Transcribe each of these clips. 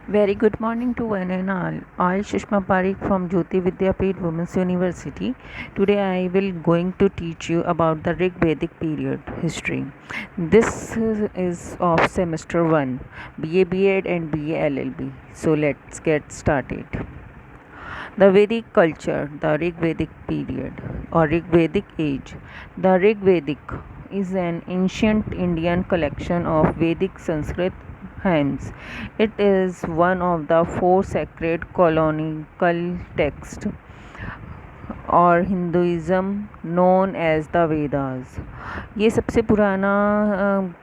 Very good morning to one and all. I Sushma Parikh from Jyoti Vidyapeeth Women's University. Today I will going to teach you about the Rig Vedic period history. This is of semester 1, BA B.Ed and BA LLB. So let's get started. The Vedic culture, the Rig Vedic period or Rig Vedic age. The Rig Vedic is an ancient Indian collection of Vedic Sanskrit hymns. It is one of the four sacred canonical texts और Hinduism known as the Vedas. ये सबसे पुराना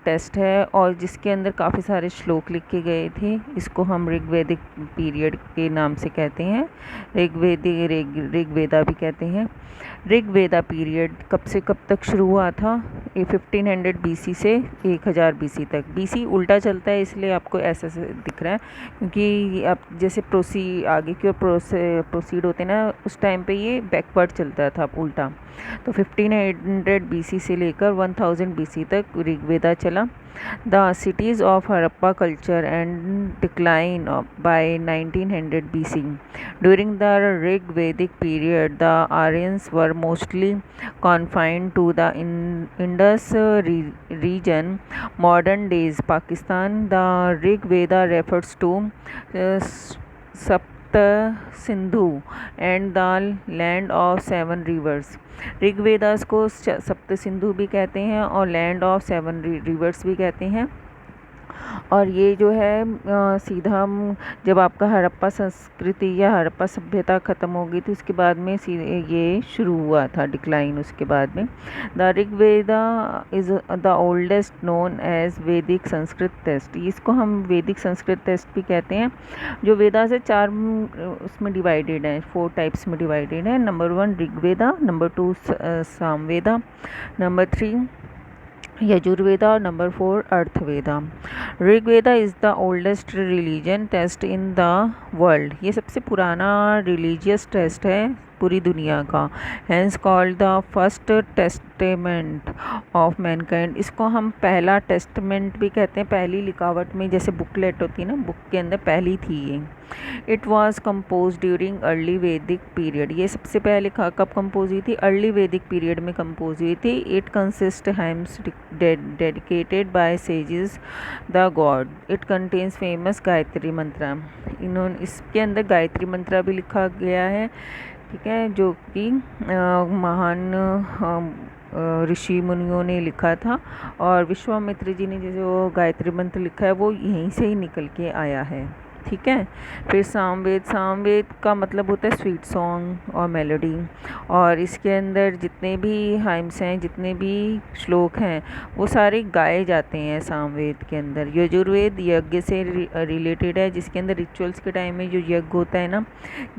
test है और जिसके अंदर काफ़ी सारे श्लोक लिखे गए थे। इसको हम ऋग्वेदिक पीरियड के नाम से कहते हैं। ऋग्वेदा भी कहते हैं। ऋग्वेदा पीरियड कब से कब तक शुरू हुआ था? 1500 बीसी से 1000 बीसी तक। बीसी उल्टा चलता है इसलिए आपको ऐसा दिख रहा है, क्योंकि आप जैसे आगे की ओर प्रोसीड होते ना, उस टाइम पे ये बैकवर्ड चलता था उल्टा। तो 1500 बीसी से लेकर 1000 बीसी तक ऋग्वेदा चला। The cities of Harappa culture and decline by 1900 BC. During the Rig Vedic period, the Aryans were mostly confined to the Indus region, modern days Pakistan. The Rig Veda refers to Sapta Sindhu and the land of seven rivers. Rigvedas को सप्त सिंधु भी कहते हैं और land of seven reverse भी कहते हैं। और ये जो है सीधा जब आपका हड़प्पा संस्कृति या हड़प्पा सभ्यता ख़त्म हो गई थी, उसके बाद में ये शुरू हुआ था डिक्लाइन। उसके बाद में the Rigveda is the oldest known as Vedic Sanskrit test. इसको हम वैदिक संस्कृत टेस्ट भी कहते हैं, जो वेदा से चार उसमें डिवाइडेड है, 4 टाइप्स में डिवाइडेड है। Number 1 Rigveda, number 2 Samaveda, number 3 Yajurveda और number 4 Atharvaveda. Rigveda is the oldest religion text in the world. ये सबसे पुराना रिलीजियस टेस्ट है पूरी दुनिया का। Hence called the first testament of mankind. इसको हम पहला टेस्टमेंट भी कहते हैं। पहली लिखावट में जैसे बुकलेट होती है ना, बुक के अंदर पहली थी ये। It was compose during early वैदिक पीरियड। ये सबसे पहले कब कंपोज हुई थी? अर्ली वैदिक पीरियड में कंपोज हुई थी। It consist hymns dedicated by sages the god. It contains famous Gayatri mantra. इसके अंदर गायत्री मंत्र भी लिखा गया है, ठीक है, जो कि महान ऋषि मुनियों ने लिखा था। और विश्वामित्र जी ने जो गायत्री मंत्र लिखा है वो यहीं से ही निकल के आया है, ठीक है। फिर सामवेद का मतलब होता है स्वीट सॉन्ग और मेलोडी। और इसके अंदर जितने भी हाइम्स हैं, जितने भी श्लोक हैं, वो सारे गाए जाते हैं सामवेद के अंदर। यजुर्वेद यज्ञ से रिलेटेड है, जिसके अंदर रिचुअल्स के टाइम में जो यज्ञ होता है ना,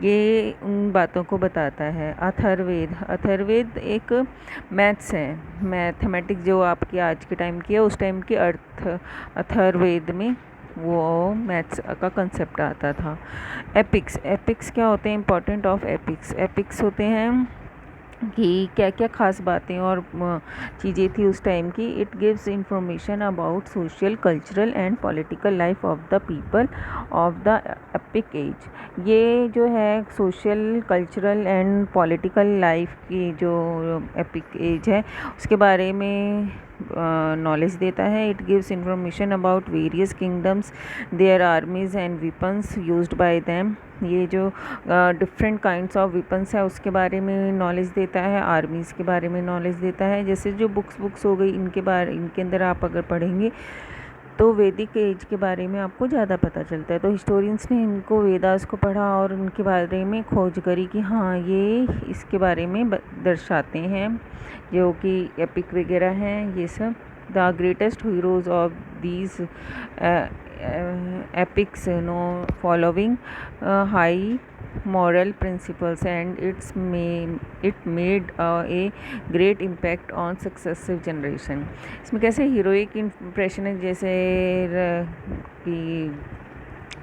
ये उन बातों को बताता है। अथर्वेद एक मैथ्स है, मैथमेटिक्स जो आपकी आज के टाइम की है, उस टाइम की अथर्वेद में वो मैथ्स का कंसेप्ट आता था। एपिक्स क्या होते हैं? इंपॉर्टेंट ऑफ एपिक्स होते हैं कि क्या क्या ख़ास बातें और चीज़ें थी उस टाइम की। It gives information about social, cultural and political life of the people of the epic age. ये जो है social, cultural and political life की जो एपिक एज है, उसके बारे में नॉलेज देता है। It gives information about various kingdoms, their armies and weapons used by them. ये जो डिफरेंट काइंड्स ऑफ वेपन्स है उसके बारे में नॉलेज देता है, आर्मीज़ के बारे में नॉलेज देता है। जैसे जो बुक्स हो गई, इनके अंदर आप अगर पढ़ेंगे तो वैदिक एज के बारे में आपको ज़्यादा पता चलता है। तो हिस्टोरियंस ने इनको वेदास को पढ़ा और उनके बारे में खोज करी कि हाँ, ये इसके बारे में दर्शाते हैं, जो कि एपिक वगैरह हैं ये सब। The greatest heroes of these epics following high moral principles, and it made a great impact on successive generation. इसमें कैसे हीरोइक इम्प्रेशन है, जैसे कि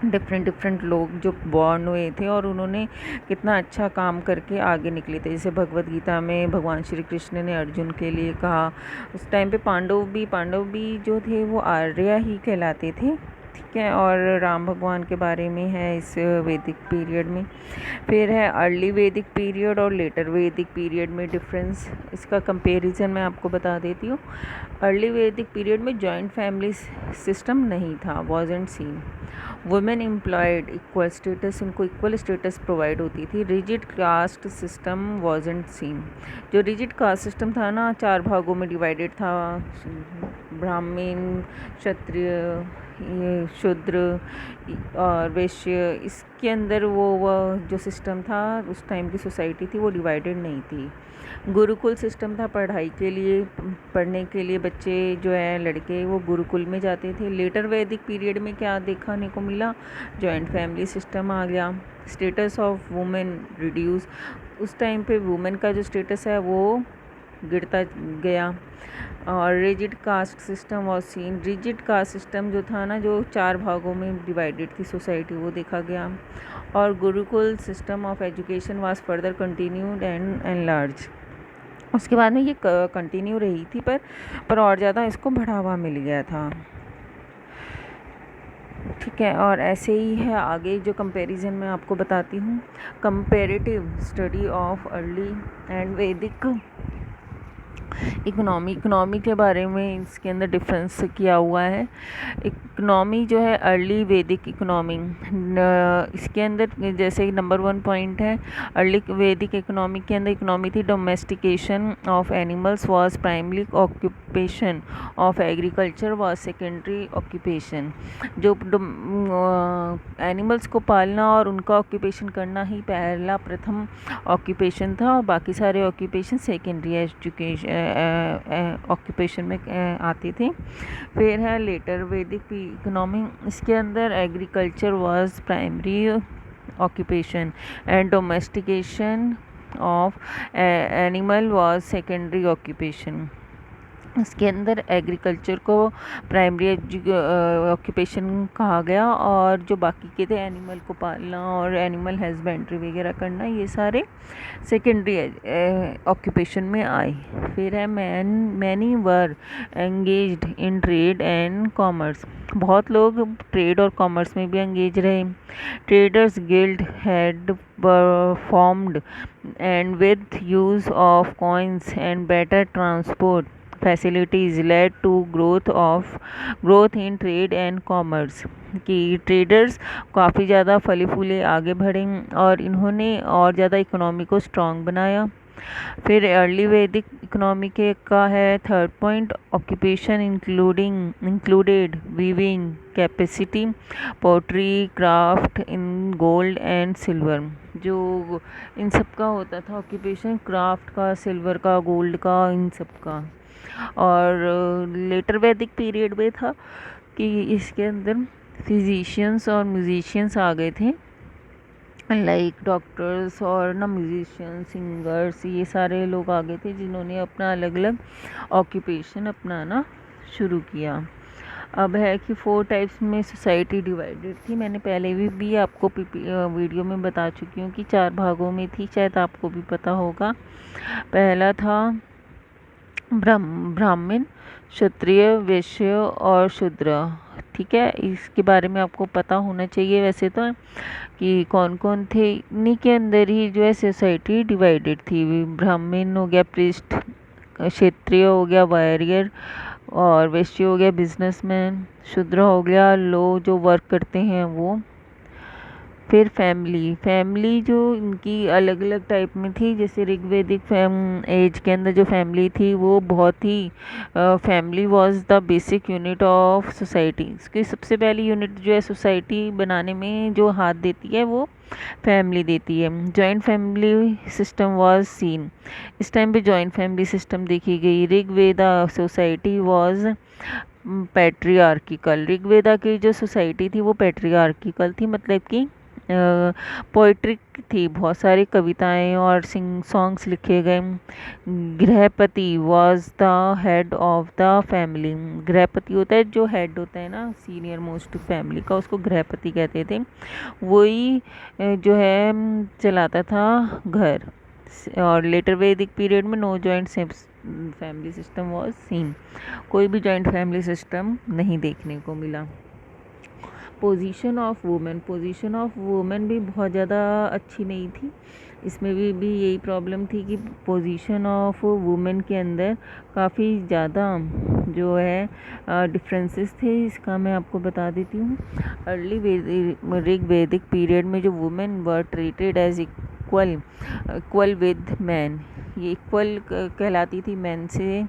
डिफरेंट लोग जो बॉर्न हुए थे और उन्होंने कितना अच्छा काम करके आगे निकले थे। जैसे भगवत गीता में भगवान श्री कृष्ण ने अर्जुन के लिए कहा। उस टाइम पे पांडव भी जो थे वो आर्य ही कहलाते थे, ठीक है, और राम भगवान के बारे में है इस वैदिक पीरियड में। फिर है अर्ली वैदिक पीरियड और लेटर वैदिक पीरियड में डिफरेंस, इसका कंपैरिजन मैं आपको बता देती हूँ। अर्ली वैदिक पीरियड में जॉइंट फैमिली सिस्टम नहीं था, wasn't seen. Women employed equal status, उनको इक्वल स्टेटस प्रोवाइड होती थी। Rigid caste system wasn't seen, जो रिजिड कास्ट सिस्टम था ना, 4 भागों में डिवाइडेड था, ब्राह्मण, क्षत्रिय, ये शूद्र और वैश्य। इसके अंदर वो जो सिस्टम था उस टाइम की सोसाइटी थी वो डिवाइडेड नहीं थी। गुरुकुल सिस्टम था, पढ़ाई के लिए, पढ़ने के लिए बच्चे जो है लड़के वो गुरुकुल में जाते थे। लेटर वैदिक पीरियड में क्या देखने को मिला, जॉइंट फैमिली सिस्टम आ गया। स्टेटस ऑफ वुमेन रिड्यूस, उस टाइम पे वुमेन का जो स्टेटस है वो गिरता गया। और rigid caste system was seen, rigid caste system जो था ना, जो 4 भागों में डिवाइडेड थी सोसाइटी, वो देखा गया। और Gurukul system of education was further continued and enlarge, उसके बाद में ये कंटिन्यू रही थी पर और ज़्यादा इसको बढ़ावा मिल गया था। ठीक है, और ऐसे ही है आगे जो कंपैरिजन मैं आपको बताती हूँ। Comparative study of early and वैदिक इकोनॉमी के बारे में इसके अंदर डिफरेंस किया हुआ है। इकोनॉमी जो है अर्ली वैदिक इकोनॉमी, इसके अंदर जैसे नंबर 1 पॉइंट है, अर्ली वैदिक इकोनॉमी के अंदर इकोनॉमी थी domestication of animals was primary occupation of agriculture was secondary occupation. जो एनिमल्स को पालना और उनका ऑक्यूपेशन करना ही पहला प्रथम ऑक्यूपेशन था, और बाकी सारे ऑक्यूपेशन सेकेंडरी एजुकेशन ऑक्यूपेशन में आते थे। फिर है लेटर वैदिक इकोनॉमी, इसके अंदर agriculture was primary occupation and domestication of animal was secondary occupation. इसके अंदर एग्रीकल्चर को प्राइमरी ऑक्यूपेशन कहा गया, और जो बाकी के थे एनिमल को पालना और एनिमल हस्बेंड्री वगैरह करना, ये सारे सेकेंडरी ऑक्यूपेशन में आए। फिर है many were engaged in trade and commerce, बहुत लोग ट्रेड और कॉमर्स में भी एंगेज रहे। Traders guild had formed and with use of coins and better transport facilities led to growth in trade and commerce, कि ट्रेडर्स काफ़ी ज़्यादा फले फूले आगे बढ़े और इन्होंने और ज़्यादा इकोनॉमी को स्ट्रॉन्ग बनाया। फिर अर्ली वैदिक इकोनॉमी के का है 3rd point, occupation included weaving capacity, pottery, craft in gold and silver. जो इन सब का होता था ऑक्यूपेशन, क्राफ्ट का, सिल्वर का, गोल्ड का, इन सब का। और लेटर वैदिक पीरियड में था कि इसके अंदर फिजिशियंस और म्यूजिशियंस आ गए थे, लाइक डॉक्टर्स और ना म्यूजिशियंस, सिंगर्स, ये सारे लोग आ गए थे जिन्होंने अपना अलग अलग ऑक्यूपेशन अपनाना शुरू किया। अब है कि 4 टाइप्स में सोसाइटी डिवाइडेड थी, मैंने पहले भी आपको वीडियो में बता चुकी हूँ कि 4 भागों में थी, शायद आपको भी पता होगा। पहला था ब्राह्मण, क्षत्रिय, वैश्य और शूद्र। ठीक है, इसके बारे में आपको पता होना चाहिए वैसे तो कि कौन कौन थे। इन्हीं के अंदर ही जो है सोसाइटी डिवाइडेड थी। ब्राह्मण हो गया प्रीस्ट, क्षत्रिय हो गया वॉरियर, और वैश्य हो गया बिजनेसमैन, शूद्र हो गया लोग जो वर्क करते हैं वो। फिर फैमिली जो इनकी अलग अलग टाइप में थी, जैसे ऋग्वेदिक एज के अंदर जो फैमिली थी वो बहुत ही family was the basic unit of society. इसकी सबसे पहली यूनिट जो है सोसाइटी बनाने में जो हाथ देती है वो फैमिली देती है। Joint family system was scene, इस टाइम पे जॉइंट फैमिली सिस्टम देखी गई। ऋग्वेदा सोसाइटी वाज पैट्रियार्किकल, ऋग्वेदा की जो सोसाइटी थी वो पैट्रियार्किकल थी, मतलब कि पोइट्रिक थी, बहुत सारी कविताएं और सॉन्ग्स लिखे गए। Grihapati was the head of the family, grihapati होता है जो हेड होता है ना सीनियर मोस्ट फैमिली का, उसको गृहपति कहते थे। वही जो है चलाता था घर। और लेटर वैदिक पीरियड में no joint family system was seen, कोई भी जॉइंट फैमिली सिस्टम नहीं देखने को मिला। पोजीशन ऑफ वुमेन भी बहुत ज़्यादा अच्छी नहीं थी। इसमें भी यही प्रॉब्लम थी कि पोजीशन ऑफ वुमेन के अंदर काफ़ी ज़्यादा जो है डिफरेंसेस थे। इसका मैं आपको बता देती हूँ। अर्ली ऋग वैदिक पीरियड में जो women were treated as equal with man, ये इक्वल कहलाती थी मैन से,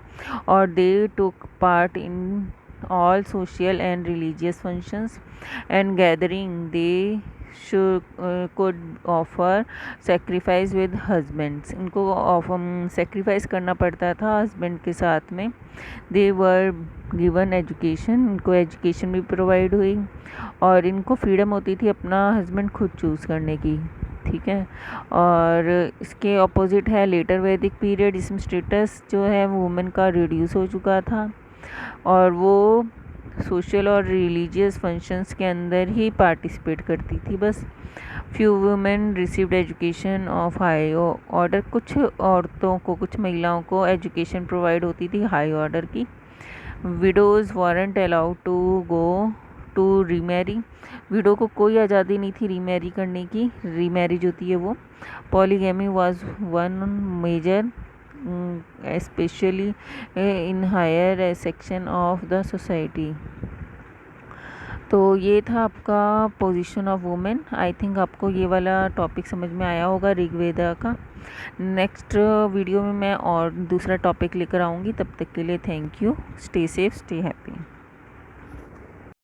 और they took part in all social and religious functions and gathering. They could offer sacrifice with husbands. इनको sacrifice करना पड़ता था husband के साथ में। They were given education, इनको education भी provide हुई, और इनको freedom होती थी अपना husband खुद choose करने की। ठीक है। और इसके ऑपोजिट है लेटर वैदिक पीरियड, इसमें स्टेटस जो है वुमेन का रिड्यूस हो चुका था और वो सोशल और रिलीजियस फंक्शंस के अंदर ही पार्टिसिपेट करती थी बस। Few women received education of high order, कुछ औरतों को, कुछ महिलाओं को एजुकेशन प्रोवाइड होती थी हाई ऑर्डर की। Widows weren't allowed to go to remarry, widow को कोई आज़ादी नहीं थी रीमैरी करने की, रीमैरिज होती है वो। Polygamy was one major especially in higher section of the society। तो ये था आपका position of women. I think आपको ये वाला टॉपिक समझ में आया होगा ऋग्वेदा का। नेक्स्ट वीडियो में मैं और दूसरा टॉपिक लेकर आऊँगी। तब तक के लिए thank you. Stay safe, stay happy.